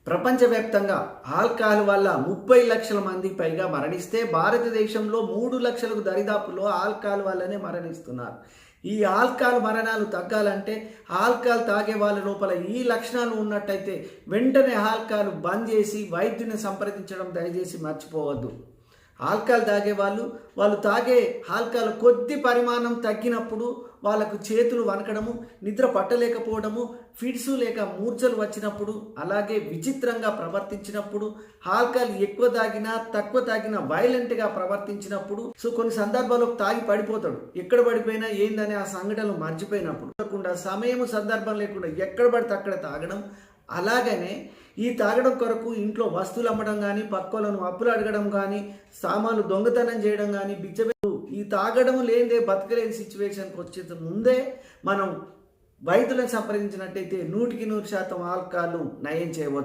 ప్రపంచవ్యాప్తంగా ఆల్కహాల్ వల్ల 30 లక్షల మంది పైగా మరణిస్తే భారతదేశంలో 3 లక్షలకు దరిదాపులో ఆల్కహాల్ వల్లనే మరణిస్తున్నారు. ఈ ఆల్కహాల్ మరణాలు తగ్గాలంటే ఆల్కహాల్ తాగే వాళ్ళ లోపల ఈ లక్షణాలు ఉన్నట్టయితే వెంటనే ఆల్కహాల్ బంద్ చేసి వైద్యుని సంప్రదించడం దయచేసి మర్చిపోవద్దు. ఆల్కహాల్ తాగే వాళ్ళు తాగే ఆల్కహాల్ కొద్ది పరిమాణం తగ్గినప్పుడు వాళ్ళకు చేతులు వణకడము, నిద్ర పట్టలేకపోవడము, ఫిట్స్ లేక మూర్ఛలు వచ్చినప్పుడు, అలాగే విచిత్రంగా ప్రవర్తించినప్పుడు, ఆల్కహాల్ ఎక్కువ తాగినా తక్కువ తాగినా వైలెంట్గా ప్రవర్తించినప్పుడు, కొన్ని సందర్భాల్లో తాగి పడిపోతాడు. ఎక్కడ పడిపోయినా ఏందనే ఆ సంఘటనలు మర్చిపోయినప్పుడు, సమయం సందర్భం లేకుండా ఎక్కడ పడితే అక్కడ తాగడం. అలాగనే ఈ తాగడం కొరకు ఇంట్లో వస్తువులు అమ్మడం కానీ, పక్కలను అప్పులు అడగడం కానీ, సామాన్లు దొంగతనం చేయడం కానీ, ఈ తాగడం లేదే బతకలేని సిచ్యువేషన్కి వచ్చే ముందే మనం వైద్యులను సంప్రదించినట్టయితే 100% ఆల్కహాల్ను నయం చేయవచ్చు.